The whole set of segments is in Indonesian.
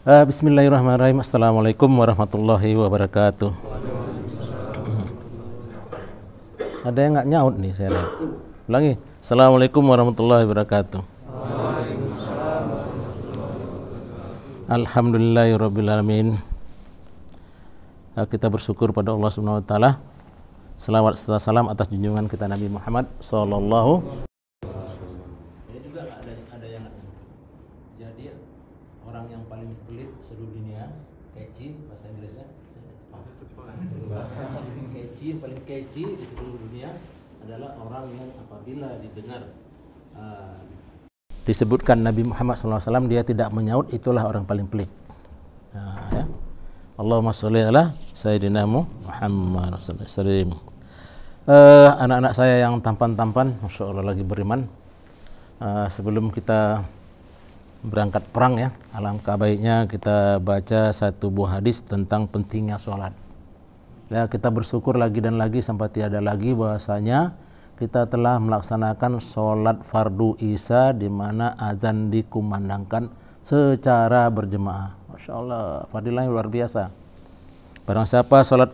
Bismillahirrahmanirrahim. Assalamualaikum warahmatullahi wabarakatuh. Ada yang nggak nyaut nih saya lihat. Ulangi. Assalamualaikum warahmatullahi wabarakatuh. Alhamdulillahirrabbilalamin. Kita bersyukur pada Allah Subhanahu wa taala. Selawat serta salam atas junjungan kita Nabi Muhammad sallallahu. Ini juga ada yang jadi orang yang paling pelit seluruh dunia, keci bahasa Inggrisnya. Keci, paling keci di seluruh dunia adalah orang yang apabila didengar disebutkan Nabi Muhammad SAW dia tidak menyaut, itulah orang paling pelit. Ya. Allahumma sholli ala Sayyidina Muhammad sallallahu. Anak-anak saya yang tampan-tampan, Masya Allah lagi beriman. Sebelum kita berangkat perang ya, alangkah baiknya kita baca satu buah hadis tentang pentingnya sholat. Ya, kita bersyukur lagi dan lagi sampai tiada lagi bahwasanya kita telah melaksanakan sholat fardu isya di mana azan dikumandangkan secara berjemaah. Masya Allah, fadilahnya luar biasa. Barang siapa sholat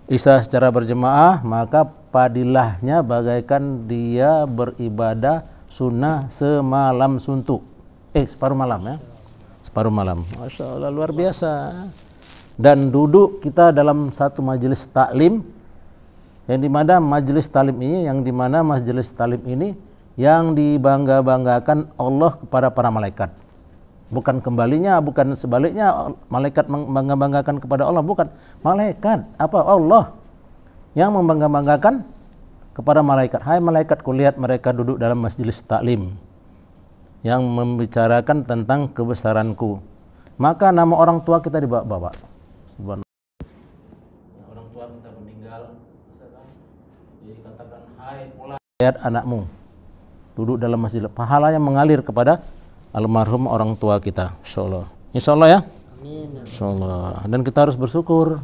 isya secara berjemaah, maka fadilahnya bagaikan dia beribadah sunnah semalam suntuk. Separuh malam ya. Separuh malam. Masya Allah, luar biasa. Dan duduk kita dalam satu majelis taklim, yang dimana majelis taklim ini, yang dibangga-banggakan Allah kepada para malaikat. Bukan kembalinya, bukan sebaliknya malaikat membangga-banggakan kepada Allah, bukan. Malaikat, Allah yang membangga-banggakan kepada malaikat. Hai malaikat, kulihat mereka duduk dalam majelis taklim yang membicarakan tentang kebesaranku. Maka nama orang tua kita dibawa-bawa. Orang tua kita meninggal, dikatakan, hai pulang, lihat anakmu duduk dalam masjid. Pahalanya mengalir kepada almarhum orang tua kita. Insyaallah. Insyaallah ya. Amin. Insyaallah. Dan kita harus bersyukur.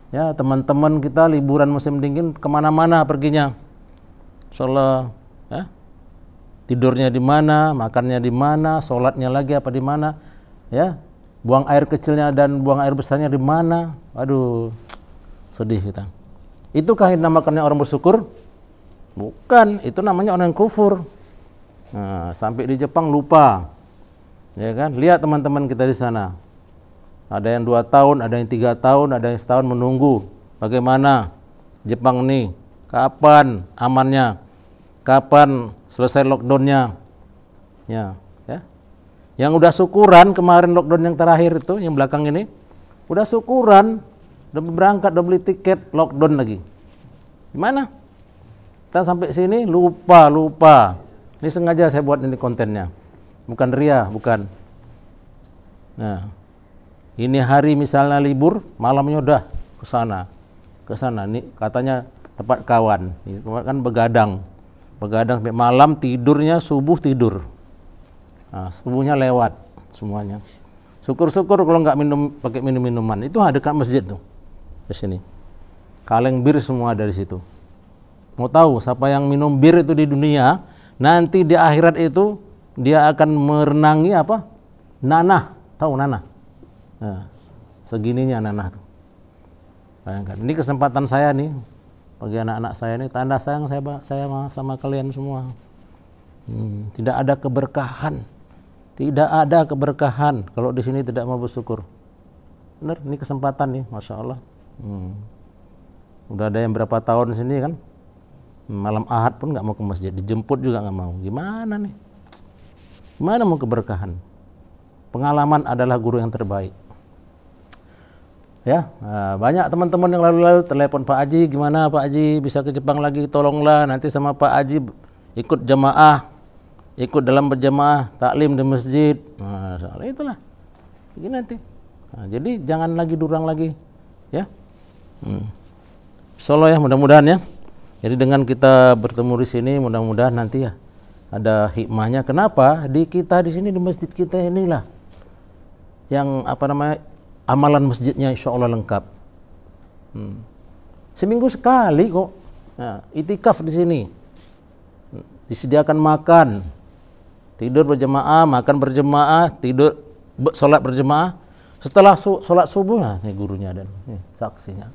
Ya, teman-teman kita liburan musim dingin kemana-mana perginya. Insyaallah. Ya. Tidurnya di mana, makannya di mana, sholatnya lagi apa di mana, ya. Buang air kecilnya dan buang air besarnya di mana. Aduh, sedih kita. Itukah yang dinamakannya orang bersyukur? Bukan, itu namanya orang yang kufur. Nah, sampai di Jepang lupa, ya kan? Lihat teman-teman kita di sana. Ada yang 2 tahun, ada yang 3 tahun, ada yang setahun menunggu. Bagaimana Jepang nih? Kapan amannya? Kapan selesai lockdownnya? Ya. Yang udah syukuran kemarin lockdown yang terakhir itu, yang belakang ini, udah syukuran, udah berangkat, udah beli tiket, lockdown lagi. Gimana? Kita sampai sini lupa. Ini sengaja saya buat ini kontennya, bukan ria, bukan. Nah, ini hari misalnya libur, malamnya udah ke sana. Nih katanya tempat kawan, ini kan begadang sampai malam, tidurnya subuh tidur. Nah, subuhnya lewat semuanya. Syukur-syukur kalau nggak pakai minuman. Itu dekat masjid tuh, di sini. Kaleng bir semua dari situ. Mau tahu siapa yang minum bir itu di dunia? Nanti di akhirat itu dia akan merenangi apa? Nanah, tahu nanah? Nah, segininya nanah tuh. Bayangkan. Ini kesempatan saya nih bagi anak-anak saya nih, tanda sayang saya sama kalian semua. Tidak ada keberkahan. Tidak ada keberkahan kalau di sini tidak mau bersyukur. Benar, ini kesempatan nih, Masya Allah. Udah ada yang berapa tahun di sini kan? Malam Ahad pun nggak mau ke masjid, dijemput juga nggak mau. Gimana nih? Gimana mau keberkahan? Pengalaman adalah guru yang terbaik. Ya, banyak teman-teman yang lalu-lalu telepon Pak Haji, gimana Pak Haji bisa ke Jepang lagi? Tolonglah nanti sama Pak Haji ikut jamaah. Ikut dalam berjamaah taklim di masjid. Nah, soal itulah. Begini nanti. Nah, jadi jangan lagi durang lagi, ya. Insyaallah ya, mudah-mudahan ya. Jadi dengan kita bertemu di sini, mudah-mudahan nanti ya ada hikmahnya. Kenapa? Di kita di sini di masjid kita inilah yang amalan masjidnya insyaallah lengkap. Seminggu sekali kok. Nah, itikaf di sini. Disediakan makan. Tidur berjemaah, makan berjemaah, tidur sholat berjemaah. Setelah sholat subuh, nah ini gurunya dan saksinya.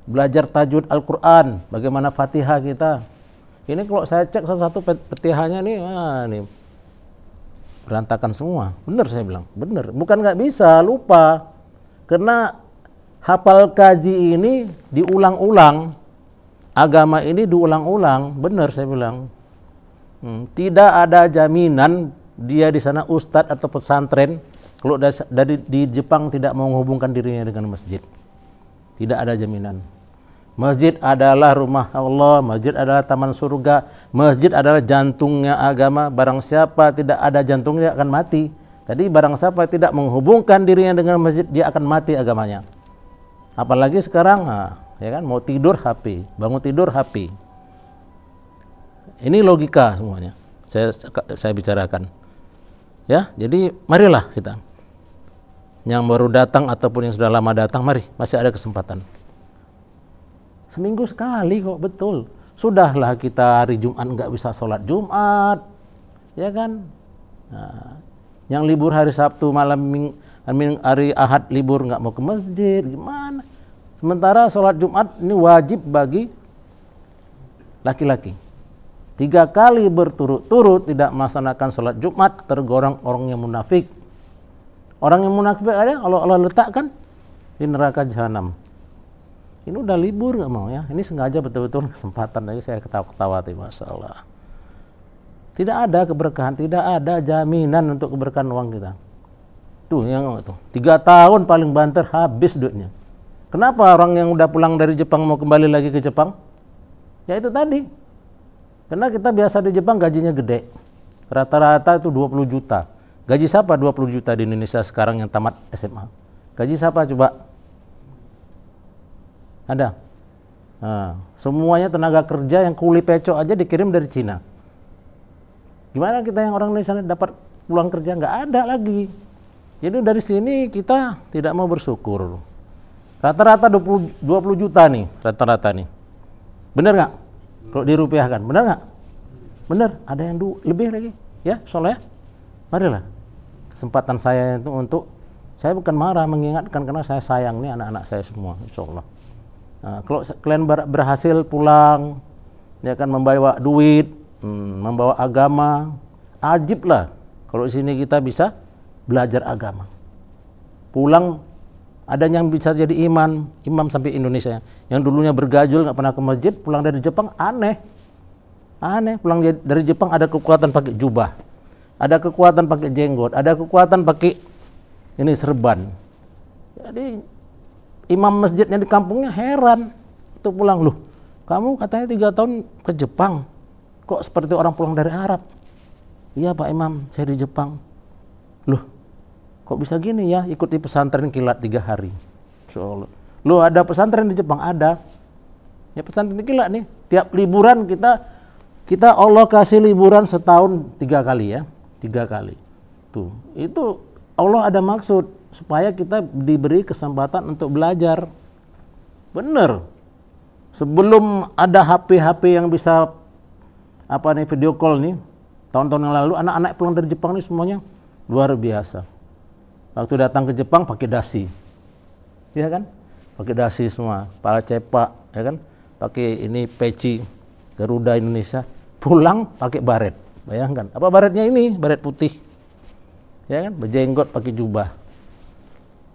Belajar tajwid Al-Quran, bagaimana Fatihah kita. Ini kalau saya cek satu-satu Fatihahnya nih, nih berantakan semua. Bener saya bilang, bener. Bukan nggak bisa, lupa. Karena hafal kaji ini diulang-ulang, agama ini diulang-ulang. Bener saya bilang. Tidak ada jaminan dia di sana ustadz atau pesantren kalau di Jepang tidak mau menghubungkan dirinya dengan masjid. Tidak ada jaminan. Masjid adalah rumah Allah, masjid adalah taman surga, masjid adalah jantungnya agama. Barang siapa tidak ada jantungnya akan mati. Jadi barang siapa tidak menghubungkan dirinya dengan masjid, dia akan mati agamanya. Apalagi sekarang, ya kan, mau tidur HP, bangun tidur HP. Ini logika semuanya. Saya bicarakan. Ya, jadi marilah kita. Yang baru datang ataupun yang sudah lama datang, mari, masih ada kesempatan. Seminggu sekali kok, betul. Sudahlah kita hari Jumat nggak bisa sholat Jumat, ya kan? Nah, yang libur hari Sabtu malam hari Ahad libur nggak mau ke masjid, gimana? Sementara sholat Jumat ini wajib bagi laki-laki. 3 kali berturut-turut tidak melaksanakan sholat Jumat tergolong orang yang munafik. Orang yang munafik ada Allah letakkan di neraka jahanam. Ini udah libur nggak mau ya? Ini sengaja betul-betul kesempatan aja saya ketawa-ketawa, masya Allah. Tidak ada keberkahan, tidak ada jaminan untuk keberkahan uang kita. Tuh yang itu 3 tahun paling banter habis duitnya. Kenapa orang yang udah pulang dari Jepang mau kembali lagi ke Jepang? Ya itu tadi. Karena kita biasa di Jepang gajinya gede. Rata-rata itu 20 juta. Gaji siapa 20 juta di Indonesia sekarang yang tamat SMA? Gaji siapa coba? Ada? Nah, semuanya tenaga kerja yang kuli pecok aja dikirim dari Cina. Gimana kita yang orang Indonesia dapat pulang kerja? Nggak ada lagi. Jadi dari sini kita tidak mau bersyukur. Rata-rata 20 juta nih, rata-rata nih. Bener nggak? Kalau dirupiahkan, bener nggak? Bener, ada yang lebih lagi. Ya, soalnya, marilah. Kesempatan saya itu untuk, saya bukan marah, mengingatkan karena saya sayang nih anak-anak saya semua, insya Allah. Nah, kalau kalian berhasil pulang, ya kan membawa duit, membawa agama, ajib lah. Kalau di sini kita bisa belajar agama. Pulang, ada yang bisa jadi imam sampai Indonesia. Yang dulunya bergajul nggak pernah ke masjid, pulang dari Jepang aneh. Pulang dari Jepang ada kekuatan pakai jubah, ada kekuatan pakai jenggot, ada kekuatan pakai ini serban. Jadi imam masjidnya di kampungnya heran itu pulang, loh kamu katanya 3 tahun ke Jepang kok seperti orang pulang dari Arab. Iya Pak Imam, saya di Jepang. Loh kok bisa gini ya, ikuti pesantren kilat 3 hari. Loh ada pesantren di Jepang? Ada ya, pesantren kilat nih, tiap liburan kita Allah kasih liburan setahun 3 kali ya, 3 kali tuh. Itu Allah ada maksud supaya kita diberi kesempatan untuk belajar. Bener, sebelum ada HP yang bisa video call nih, tahun-tahun yang lalu anak-anak pulang dari Jepang nih semuanya luar biasa. Waktu datang ke Jepang pakai dasi, ya kan, pakai dasi semua, pala cepak, ya kan, pakai ini peci Garuda Indonesia, pulang pakai baret. Bayangkan, apa baretnya ini? Baret putih, ya kan, berjenggot pakai jubah.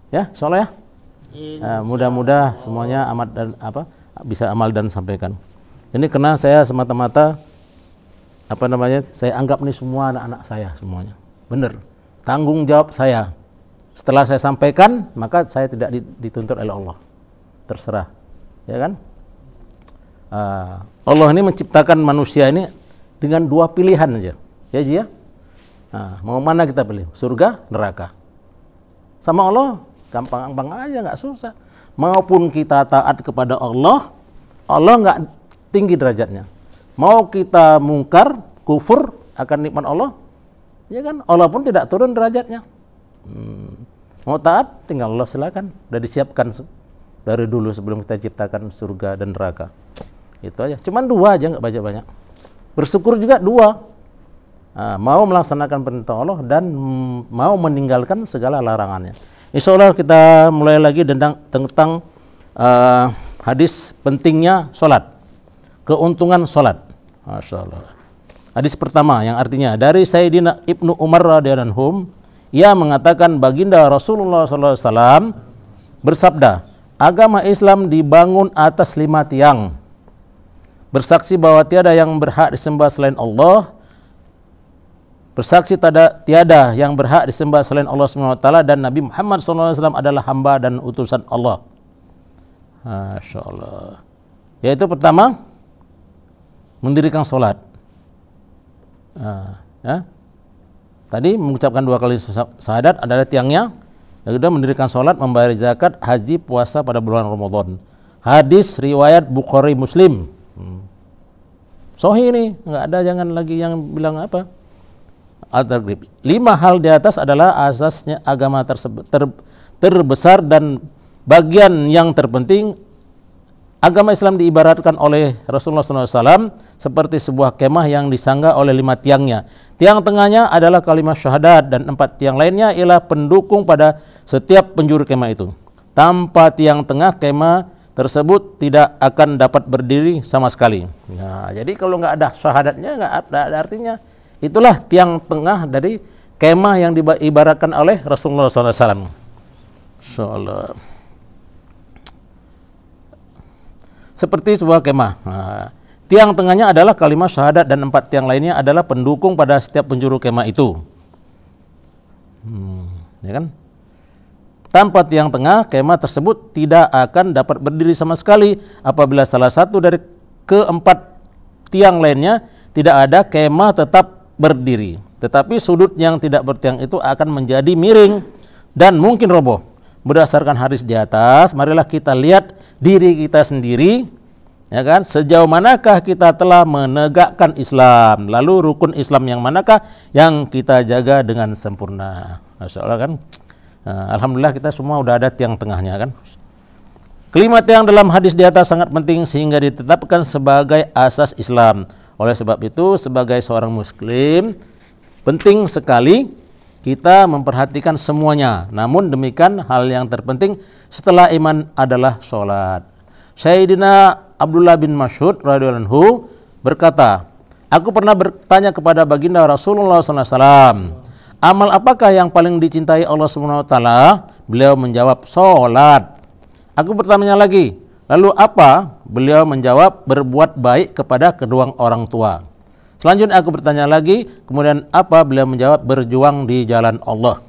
Ya, soalnya ya. Mudah-mudah semuanya bisa amal dan sampaikan. Ini karena saya semata-mata saya anggap nih semua anak-anak saya semuanya. Bener, tanggung jawab saya. Setelah saya sampaikan, maka saya tidak dituntut oleh Allah. Terserah, ya kan? Allah ini menciptakan manusia ini dengan 2 pilihan aja, ya Ji ya. Mau mana kita pilih? Surga, neraka. Sama Allah gampang-gampang aja, nggak susah. Maupun kita taat kepada Allah nggak tinggi derajatnya. Mau kita mungkar, kufur akan nikmat Allah, ya kan? Allah pun tidak turun derajatnya. Mau taat, tinggal Allah silakan. Udah disiapkan dari dulu sebelum kita ciptakan surga dan neraka. Itu aja. Cuman 2 aja, nggak banyak-banyak. Bersyukur juga 2. mau melaksanakan perintah Allah dan mau meninggalkan segala larangannya. Insya Allah kita mulai lagi tentang hadis pentingnya sholat, keuntungan sholat. Masya Allah. Hadis pertama yang artinya dari Sayyidina Ibnu Umar radhiyallahu anhu, ia mengatakan baginda Rasulullah SAW bersabda, agama Islam dibangun atas 5 tiang. Bersaksi bahwa tiada yang berhak disembah selain Allah, bersaksi tiada yang berhak disembah selain Allah SWT, dan Nabi Muhammad SAW adalah hamba dan utusan Allah. Masya Allah. Yaitu pertama, mendirikan sholat. Tadi mengucapkan 2 kali syahadat adalah tiangnya. Yang kedua, mendirikan sholat, membayar zakat, haji, puasa pada bulan Ramadan. Hadis riwayat Bukhari Muslim. Sahih ini, nggak ada jangan lagi yang bilang apa. Al-Targhib. 5 hal di atas adalah asasnya agama terbesar dan bagian yang terpenting. Agama Islam diibaratkan oleh Rasulullah SAW seperti sebuah kemah yang disangga oleh 5 tiangnya. Tiang tengahnya adalah kalimat syahadat dan 4 tiang lainnya ialah pendukung pada setiap penjuru kemah itu. Tanpa tiang tengah, kemah tersebut tidak akan dapat berdiri sama sekali. Nah, jadi kalau nggak ada syahadatnya nggak ada artinya. Itulah tiang tengah dari kemah yang diibaratkan oleh Rasulullah SAW. Insyaallah. Seperti sebuah kemah. Nah, tiang tengahnya adalah kalimat syahadat dan 4 tiang lainnya adalah pendukung pada setiap penjuru kemah itu. Ya kan? Tanpa tiang tengah, kemah tersebut tidak akan dapat berdiri sama sekali. Apabila salah satu dari keempat tiang lainnya tidak ada, kemah tetap berdiri. Tetapi sudut yang tidak bertiang itu akan menjadi miring dan mungkin roboh. Berdasarkan hadis di atas, marilah kita lihat diri kita sendiri, ya kan? Sejauh manakah kita telah menegakkan Islam? Lalu rukun Islam yang manakah yang kita jaga dengan sempurna? Masya Allah kan? Nah, alhamdulillah kita semua udah ada tiang tengahnya kan. Kelima tiang dalam hadis di atas sangat penting sehingga ditetapkan sebagai asas Islam. Oleh sebab itu sebagai seorang muslim penting sekali kita memperhatikan semuanya. Namun demikian hal yang terpenting setelah iman adalah sholat. Sayyidina Abdullah bin Mas'ud radhiyallahu anhu berkata, aku pernah bertanya kepada baginda Rasulullah SAW, amal apakah yang paling dicintai Allah SWT? Beliau menjawab, sholat. Aku bertanya lagi, lalu apa? Beliau menjawab, berbuat baik kepada kedua orang tua. Selanjutnya aku bertanya lagi, kemudian apa? Beliau menjawab, berjuang di jalan Allah.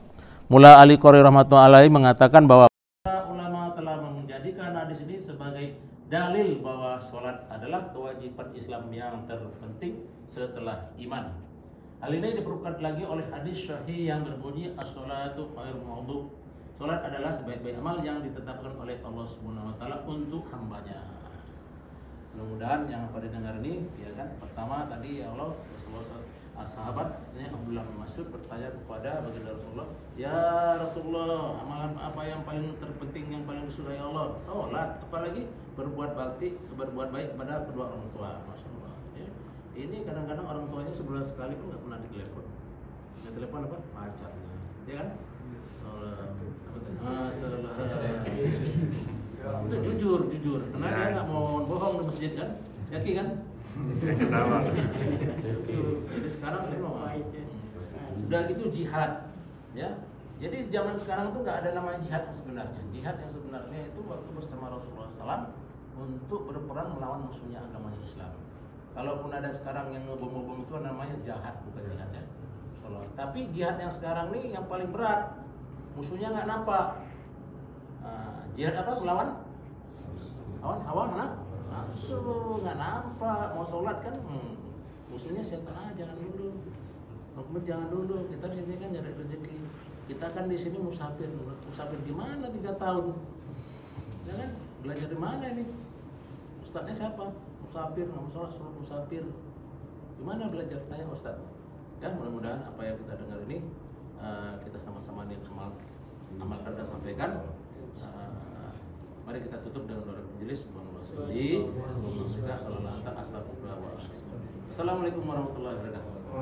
Mula Ali Qori rahmatullahi mengatakan bahwa ulama telah menjadikan hadis ini sebagai dalil bahwa sholat adalah kewajiban Islam yang terpenting setelah iman. Hal ini diperkuat lagi oleh hadis sahih yang berbunyi as-sholatu khairun mawdu'. Salat adalah sebaik-baik amal yang ditetapkan oleh Allah Subhanahu wa taala untuk hambanya. Mudah-mudahan yang pada dengar ini ya kan, pertama tadi ya Allah Rasulullah sahabat Abdullah bin Mas'ud bertanya kepada baginda Rasulullah, ya Rasulullah, amalan apa yang paling terpenting yang paling disukai Allah? Salat, apalagi berbuat baik kepada kedua orang tua. Masyaallah. Ya. Ini kadang-kadang orang tuanya sebulan sekali pun nggak pernah ditelepon. Yang telepon apa? Pacarnya, ya kan? Itu jujur, karena dia nggak mau bohong di masjid kan, yakin kan? Jadi sekarang dia mau udah gitu jihad, ya. Jadi zaman sekarang tuh nggak ada namanya jihad yang sebenarnya. Jihad yang sebenarnya itu waktu bersama Rasulullah SAW untuk berperang melawan musuhnya agamanya Islam. Kalaupun ada sekarang yang ngebom-bom itu namanya jahat, bukan jihad ya. Tapi jihad yang sekarang nih yang paling berat, musuhnya nggak nampak. Jihad apa? Melawan hawa nafsu, nggak nampak. Mau sholat kan, musuhnya setan, jangan dulu. Mau jangan dulu. Kita di sini kan nyari rezeki. Kita kan di sini musafir gimana 3 tahun? Ya kan? Belajar di mana ini? Ustadznya siapa? Musafir, nggak mau sholat, suruh musafir. Gimana belajar? Tanya Ustadz. Ya mudah-mudahan apa yang kita dengar ini kita sama-sama amalkan dan sampaikan. Mari kita tutup dengan doa majelis. Assalamualaikum warahmatullahi wabarakatuh.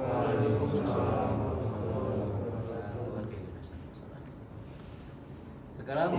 Sekarang